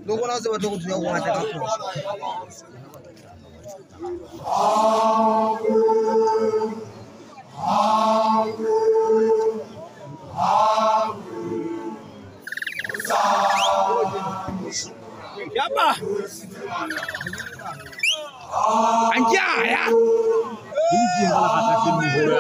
Dogo na zaba dogo tuya wa ta kafu. Yapa. Anja ya. Ini dia kalau kata kini bola.